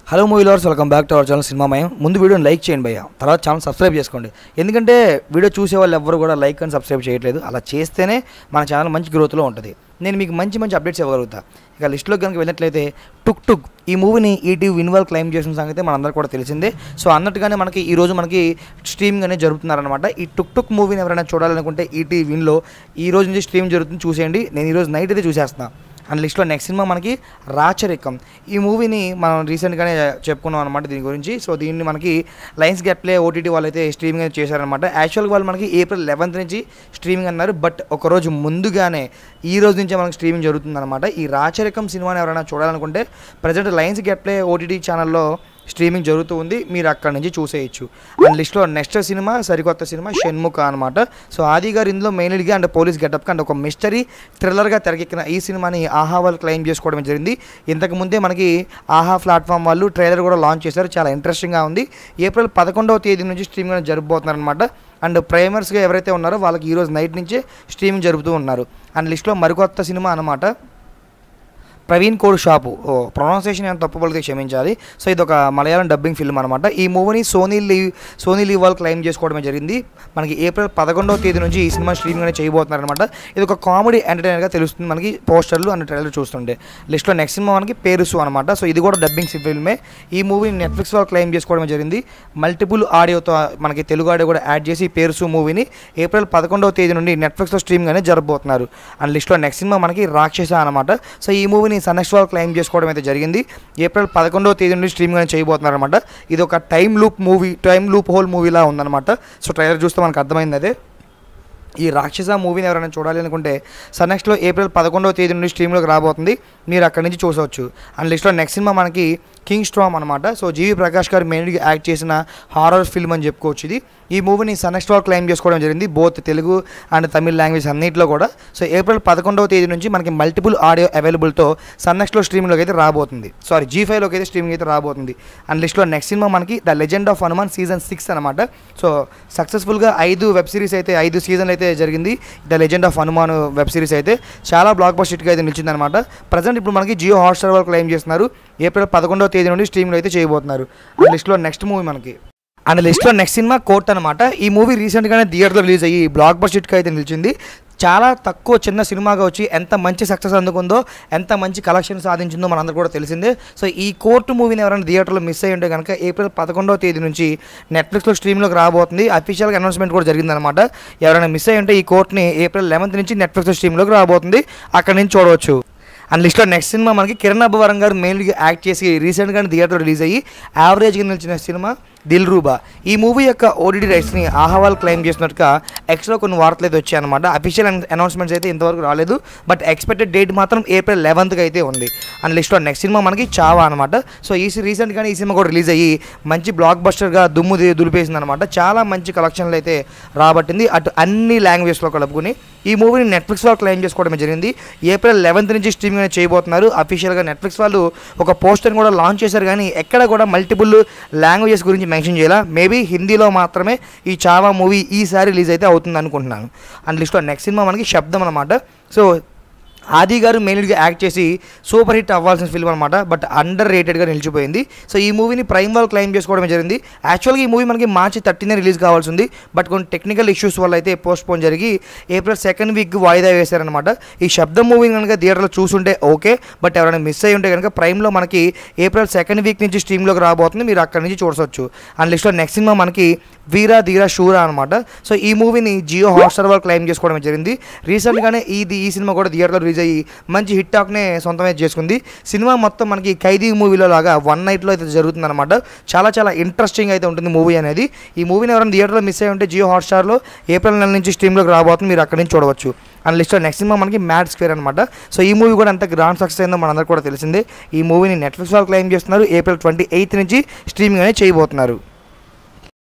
Hello movie lovers, welcome back to our channel Cinemamayam. ముందు వీడియోని like చేయండి భయ్య, తర్వాత ఛానల్ సబ్స్క్రైబ్ చేసుకోండి. ఎందుకంటే వీడియో చూసే వాళ్ళు ఎవరు కూడా లైక్ అండ్ సబ్స్క్రైబ్ చేయట్లేదు. అలా చేస్తేనే మన ఛానల్ మంచి గ్రోత్లో ఉంటుంది. నేను మీకు మంచి అప్డేట్స్ ఇవ్వగలుగుతా. ఇక లిస్టులో కనుక వెళ్ళినట్లయితే టుక్ టుక్ ఈ మూవీని ఈటీవీ విన్వాల్ క్లైమ్ చేసిన సంగతి మనందరూ కూడా తెలిసిందే. సో అన్నట్టుగానే మనకి ఈరోజు స్ట్రీమింగ్ అనేది జరుగుతున్నారనమాట. ఈ టుక్ టుక్ మూవీని ఎవరైనా చూడాలనుకుంటే ఈటీవీ విన్లో ఈ రోజు నుంచి స్ట్రీమ్ జరుగుతుంది, చూసేయండి. నేను ఈరోజు నైట్ అయితే చూసేస్తాను. అండ్ లిస్ట్లో నెక్స్ట్ సినిమా మనకి రాచరికం. ఈ మూవీని మనం రీసెంట్గానే చెప్పుకున్నాం అనమాట దీని గురించి. సో దీన్ని మనకి లయన్స్ గెట్ ప్లే ఓటీటీ వాళ్ళు అయితే స్ట్రీమింగ్ అయితే చేశారనమాట. యాక్చువల్గా వాళ్ళు మనకి ఏప్రిల్ 11th నుంచి స్ట్రీమింగ్ అన్నారు, బట్ ఒకరోజు ముందుగానే ఈ రోజు నుంచే మనకి స్ట్రీమింగ్ జరుగుతుందన్నమాట. ఈ రాచరికం సినిమాని ఎవరైనా చూడాలనుకుంటే present Lions get play OTT ఛానల్లో స్ట్రీమింగ్ జరుగుతూ ఉంది, మీరు అక్కడ నుంచి చూసేయచ్చు. అండ్ లిస్ట్లో నెక్స్ట్ సినిమా సరికొత్త సినిమా షణ్ముఖ అనమాట. సో ఆది గారు ఇందులో మెయిన్ లీడ్గా అండ్ పోలీస్ గెటప్గా అండ్ ఒక మిస్టరీ థ్రిల్లర్గా తెరకెక్కిన ఈ సినిమాని ఆహా వాళ్ళు క్లెయిమ్ చేసుకోవడం జరిగింది. ఇంతకుముందే మనకి ఆహా ప్లాట్ఫామ్ వాళ్ళు ట్రైలర్ కూడా లాంచ్ చేశారు, చాలా ఇంట్రెస్టింగ్గా ఉంది. ఏప్రిల్ 11వ తేదీ నుంచి స్ట్రీమింగ్ జరగబోతున్నారు అనమాట. అండ్ ప్రైమర్స్గా ఎవరైతే ఉన్నారో వాళ్ళకి ఈరోజు నైట్ నుంచే స్ట్రీమింగ్ జరుపుతూ ఉన్నారు. అండ్ లిస్ట్లో మరికొత్త సినిమా అనమాట ప్రవీణ్ కోడ్ షాపు. ప్రొనౌన్సియేషన్ ఏమైనా తప్పు పలితే క్షమించాలి. సో ఇది ఒక మలయాళం డబ్బింగ్ ఫిల్మ్ అనమాట. ఈ మూవీని సోనీ లీవ్ వాళ్ళు క్లెయిమ్ చేసుకోవడమే జరిగింది. మనకి ఏప్రిల్ 11వ తేదీ నుంచి ఈ సినిమా స్ట్రీమింగ్ అనేది చేయబోతున్నారు అనమాట. ఇది ఒక కామెడీ ఎంటర్టైనర్గా తెలుస్తుంది మనకి పోస్టర్లు అండ్ ట్రైలర్ చూస్తుంటే. లిస్ట్లో నెక్స్ట్ సినిమా మనకి పేరుసు అనమాట. సో ఇది కూడా డబ్బింగ్ ఫిల్మే. ఈ మూవీని నెట్ఫ్లిక్స్ వాళ్ళు క్లెయిమ్ చేసుకోవడమే జరిగింది. మల్టిపుల్ ఆడియోతో మనకి తెలుగు ఆడియో కూడా యాడ్ చేసి పేరుసు మూవీని ఏప్రిల్ 11వ తేదీ నుండి నెట్ఫ్లిక్స్లో స్ట్రీమింగ్ అనేది జరగబోతున్నారు. అండ్ లిస్ట్లో నెక్స్ట్ సినిమా మనకి రాక్షస అనమాట. సో ఈ మూవీని సన్నెక్స్ వాళ్ళు క్లెయిమ్ చేసుకోవడం అయితే జరిగింది. ఏప్రిల్ 11వ తేదీ నుండి స్ట్రీమింగ్ అనేది చేయబోతున్నారు అనమాట. ఇది ఒక టైమ్ లూప్ హోల్ మూవీలా ఉందన్నమాట. సో ట్రైలర్ చూస్తే మనకు అర్థమైంది అదే. ఈ రాక్షస మూవీని ఎవరైనా చూడాలి అనుకుంటే సన్నెక్స్లో ఏప్రిల్ 11వ తేదీ నుండి స్ట్రీమ్లోకి రాబోతుంది, మీరు అక్కడి నుంచి చూసవచ్చు. అండ్ లిస్ట్లో నెక్స్ట్ సినిమా మనకి కింగ్ స్ట్రామ్ అనమాట. సో జీవి ప్రకాష్ గారు మెయిన్గా యాక్ట్ చేసిన హారర్ ఫిల్మ్ అని చెప్పుకోవచ్చు ఇది. ఈ మూవీని సన్నెక్స్ వాళ్ళు క్లెయిమ్ చేసుకోవడం జరిగింది, both Telugu and Tamil language అన్నింటిలో కూడా. సో ఏప్రిల్ 11వ తేదీ నుంచి మనకి మల్టిపుల్ ఆడియో అవైలబుల్తో సన్నెక్స్లో స్ట్రీమింగ్లోకి అయితే రాబోతుంది. G5లోకి అయితే స్ట్రీమింగ్ అయితే రాబోతుంది. అండ్ లిస్ట్లో నెక్స్ట్ సినిమా మనకి the legend of Hanuman season 6 అనమాట. సో సక్సెస్ఫుల్గా 5 వెబ్ సిరీస్ అయితే 5 సీజన్లు అయితే జరిగింది. The legend of Hanuman web series అయితే చాలా బ్లాక్ బస్టర్ హిట్గా అయితే నిలిచింది అనమాట. ప్రజెంట్ ఇప్పుడు మనకి జియో హాట్స్టార్ వాళ్ళు క్లెయిమ్ చేస్తున్నారు. ఏప్రిల్ 11వ తేదీ నుండి స్ట్రీమింగ్లో అయితే చేయబోతున్నారు. అండ్ లిస్ట్లో నెక్స్ట్ మూవీ మనకి అండ్ లిస్ట్లో నెక్స్ట్ సినిమా కోర్ట్ అనమాట. ఈ మూవీ రీసెంట్గానే థియేటర్లో రిలీజ్ అయ్యి బ్లాక్ బస్టర్ హిట్గా అయితే నిలిచింది. చాలా తక్కువ చిన్న సినిమాగా వచ్చి ఎంత మంచి సక్సెస్ అందుకుందో, ఎంత మంచి కలెక్షన్ సాధించిందో మనందరూ కూడా తెలిసిందే. సో ఈ కోర్టు మూవీని ఎవరైనా థియేటర్లో మిస్ అయ్యి ఉంటే కనుక ఏప్రిల్ 11వ తేదీ నుంచి నెట్ఫ్లిక్స్లో స్ట్రీమ్లోకి రాబోతుంది. అఫీషియల్గా అనౌన్స్మెంట్ కూడా జరిగిందనమాట. ఎవరైనా మిస్ అయ్యి ఉంటే ఈ కోర్టుని ఏప్రిల్ 11th నుంచి నెట్ఫ్లిక్స్లో స్ట్రీమ్లోకి రాబోతుంది, అక్కడి నుంచి చూడవచ్చు. అండ్ లిస్ట్లో నెక్స్ట్ సినిమా మనకి కిరణ్ అబ్బవరం గారు మెయిన్గా యాక్ట్ చేసి రీసెంట్గానే థియేటర్లో రిలీజ్ అయ్యి యావరేజ్గా నిలిచిన సినిమా దిల్రూబా. ఈ మూవీ యొక్క ఓటీటీ రైట్స్ని ఆహా వాళ్ళు క్లెయిమ్ చేసినట్టుగా ఎక్స్లో కొన్ని వార్తలు అయితే వచ్చాయి అనమాట. అఫీషియల్ అనౌన్స్మెంట్స్ అయితే ఇంతవరకు రాలేదు, బట్ ఎక్స్పెక్టెడ్ డేట్ మాత్రం ఏప్రిల్ 11th అయితే ఉంది. అండ్ లిస్ట్లో నెక్స్ట్ సినిమా మనకి చావా అనమాట. సో రీసెంట్గానే ఈ సినిమా కూడా రిలీజ్ అయ్యి మంచి బ్లాక్ బస్టర్గా దులిపేసింది అనమాట. చాలా మంచి కలెక్షన్లు అయితే రాబట్టింది, అటు అన్ని లాంగ్వేజ్లో కలుపుకుని. ఈ మూవీని నెట్ఫ్లిక్స్లో క్లెయిమ్ చేసుకోవడమే జరిగింది. ఏప్రిల్ 11th నుంచి స్ట్రీమింగ్ అనేది చేయబోతున్నారు. అఫీషియల్గా నెట్ఫ్లిక్స్ వాళ్ళు ఒక పోస్టర్ని కూడా లాంచ్ చేశారు, కానీ ఎక్కడ కూడా మల్టిపుల్ లాంగ్వేజెస్ గురించి మెన్షన్ చేయాల. మేబీ హిందీలో మాత్రమే ఈ చావా మూవీ ఈసారి రిలీజ్ అయితే అవుతుంది అనుకుంటున్నాను. అండ్ లిస్ట్లో నెక్స్ట్ సినిమా మనకి శబ్దం అనమాట. సో ఆది గారు మెయిన్గా యాక్ట్ చేసి సూపర్ హిట్ అవ్వాల్సిన ఫిల్మ్ అనమాట, బట్ అండర్ రేటెడ్గా నిలిచిపోయింది. సో ఈ మూవీని ప్రైమ్ వాళ్ళు క్లెయిమ్ చేసుకోవడమే జరిగింది. యాక్చువల్గా ఈ మూవీ మనకి మార్చి 13th రిలీజ్ కావాల్సి ఉంది, బట్ కొన్ని టెక్నికల్ ఇష్యూస్ వల్ల అయితే పోస్ట్పోన్ జరిగి ఏప్రిల్ 2nd వీక్ వాయిదా వేశారనమాట. ఈ శబ్దం మూవీ కనుక థియేటర్లో చూసుంటే ఓకే, బట్ ఎవరైనా మిస్ అయ్యి ఉంటే కనుక ప్రైమ్లో మనకి ఏప్రిల్ 2nd వీక్ నుంచి స్ట్రీమ్లోకి రాబోతుంది, మీరు అక్కడి నుంచి చూడవచ్చు. అండ్ లిస్ట్లో నెక్స్ట్ సినిమా మనకి వీరా ధీరా షూరా అనమాట. సో ఈ మూవీని జియో హాట్స్టార్ వాళ్ళు క్లెయిమ్ చేసుకోవడం జరిగింది. రీసెంట్గానే ఈ సినిమా కూడా థియేటర్లో రిలీజ్ అయ్యి మంచి హిట్ టాక్నే సొంతమైతే చేసుకుంది. సినిమా మొత్తం మనకి ఖైదీ మూవీలో లాగా వన్ నైట్లో అయితే జరుగుతుంది అనమాట. చాలా ఇంట్రెస్టింగ్ అయితే ఉంటుంది మూవీ అనేది. ఈ మూవీని ఎవరైనా థియేటర్లో మిస్ అయ్యి ఉంటే జియో హాట్స్టార్లో ఏప్రిల్ 9 నుంచి స్ట్రీమ్లోకి రాబోతుంది, మీరు అక్కడి నుంచి చూడవచ్చు. అండ్ లిస్ట్లో నెక్స్ట్ సినిమా మనకి మ్యాడ్ స్క్వేర్ అనమాట. సో ఈ మూవీ కూడా ఎంత గ్రాండ్ సక్సెస్ అయిందో మనందరూ కూడా తెలిసిందే. ఈ మూవీని నెట్ఫ్లిక్స్ వాళ్ళు క్లెయిమ్ చేస్తున్నారు. ఏప్రిల్ 28th నుంచి స్ట్రీమింగ్ అనేది చేయబోతున్నారు.